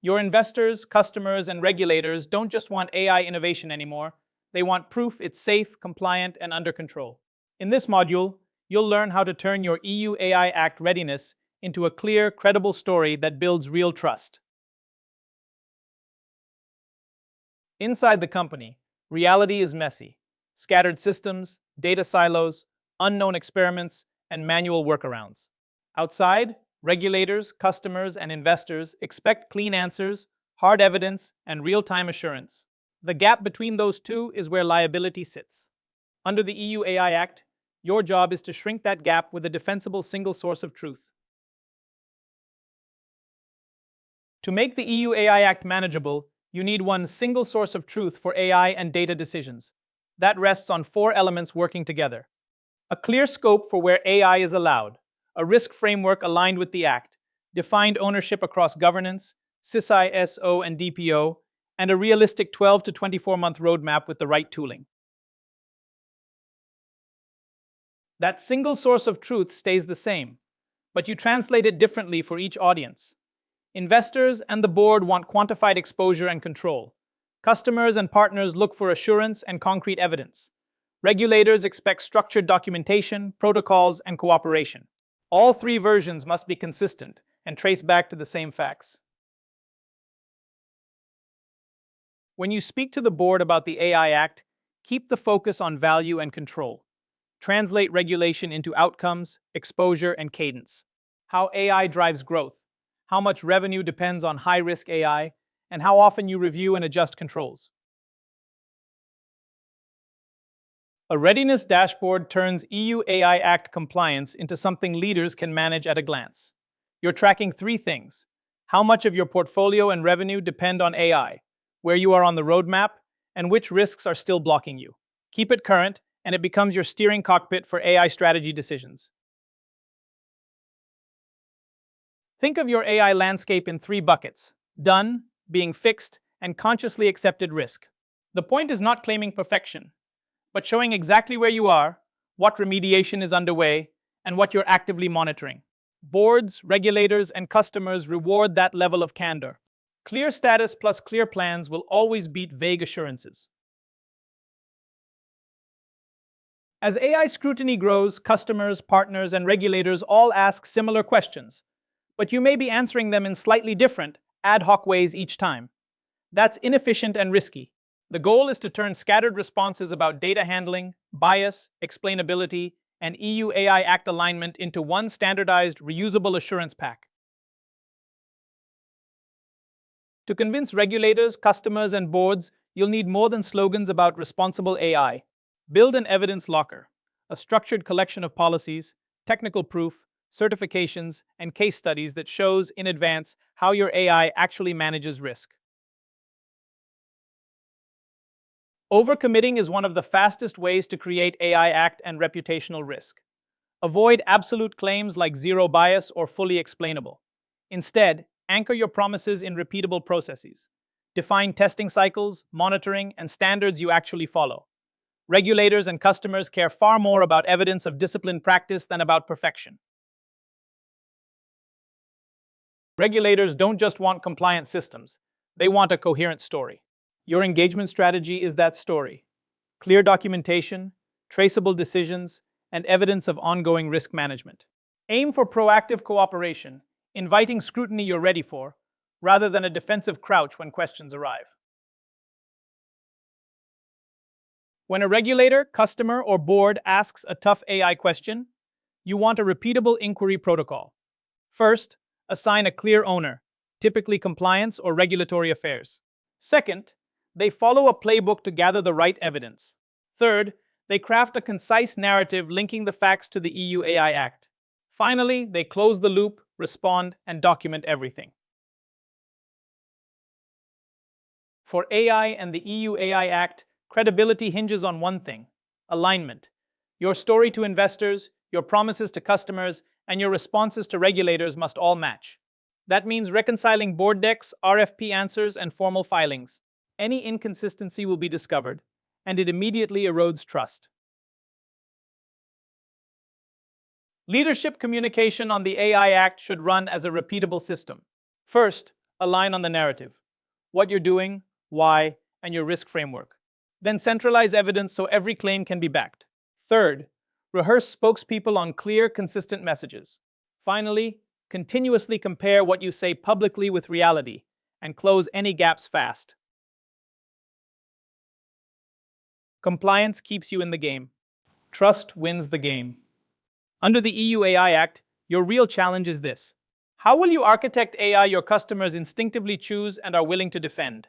Your investors, customers, and regulators don't just want AI innovation anymore. They want proof it's safe, compliant, and under control. In this module, you'll learn how to turn your EU AI Act readiness into a clear, credible story that builds real trust. Inside the company, reality is messy. Scattered systems, data silos, unknown experiments, and manual workarounds. Outside, regulators, customers, and investors expect clean answers, hard evidence, and real-time assurance. The gap between those two is where liability sits. Under the EU AI Act, your job is to shrink that gap with a defensible single source of truth. To make the EU AI Act manageable, you need one single source of truth for AI and data decisions. That rests on four elements working together. A clear scope for where AI is allowed, a risk framework aligned with the Act, defined ownership across governance, CISO and DPO, and a realistic 12 to 24-month roadmap with the right tooling. That single source of truth stays the same, but you translate it differently for each audience. Investors and the board want quantified exposure and control. Customers and partners look for assurance and concrete evidence. Regulators expect structured documentation, protocols, and cooperation. All three versions must be consistent and trace back to the same facts. When you speak to the board about the AI Act, keep the focus on value and control. Translate regulation into outcomes, exposure, and cadence. How AI drives growth, how much revenue depends on high-risk AI, and how often you review and adjust controls. A readiness dashboard turns EU AI Act compliance into something leaders can manage at a glance. You're tracking three things: how much of your portfolio and revenue depend on AI, where you are on the roadmap, and which risks are still blocking you. Keep it current, and it becomes your steering cockpit for AI strategy decisions. Think of your AI landscape in three buckets: done, being fixed, and consciously accepted risk. The point is not claiming perfection, but showing exactly where you are, what remediation is underway, and what you're actively monitoring. Boards, regulators, and customers reward that level of candor. Clear status plus clear plans will always beat vague assurances. As AI scrutiny grows, customers, partners, and regulators all ask similar questions, but you may be answering them in slightly different, ad hoc ways each time. That's inefficient and risky. The goal is to turn scattered responses about data handling, bias, explainability, and EU AI Act alignment into one standardized, reusable assurance pack. To convince regulators, customers, and boards, you'll need more than slogans about responsible AI. Build an evidence locker, a structured collection of policies, technical proof, certifications, and case studies that shows in advance how your AI actually manages risk. Overcommitting is one of the fastest ways to create AI Act and reputational risk. Avoid absolute claims like zero bias or fully explainable. Instead, anchor your promises in repeatable processes. Define testing cycles, monitoring, and standards you actually follow. Regulators and customers care far more about evidence of disciplined practice than about perfection. Regulators don't just want compliant systems, they want a coherent story. Your engagement strategy is that story. Clear documentation, traceable decisions, and evidence of ongoing risk management. Aim for proactive cooperation, inviting scrutiny you're ready for, rather than a defensive crouch when questions arrive. When a regulator, customer, or board asks a tough AI question, you want a repeatable inquiry protocol. First, assign a clear owner, typically compliance or regulatory affairs. Second, they follow a playbook to gather the right evidence. Third, they craft a concise narrative linking the facts to the EU AI Act. Finally, they close the loop, respond, and document everything. For AI and the EU AI Act, credibility hinges on one thing: alignment. Your story to investors, your promises to customers, and your responses to regulators must all match. That means reconciling board decks, RFP answers, and formal filings. Any inconsistency will be discovered, and it immediately erodes trust. Leadership communication on the AI Act should run as a repeatable system. First, Align on the narrative, what you're doing, why, and your risk framework. Then centralize evidence so every claim can be backed. Third, rehearse spokespeople on clear, consistent messages. Finally, continuously compare what you say publicly with reality and close any gaps fast. Compliance keeps you in the game. Trust wins the game. Under the EU AI Act, your real challenge is this: how will you architect AI your customers instinctively choose and are willing to defend?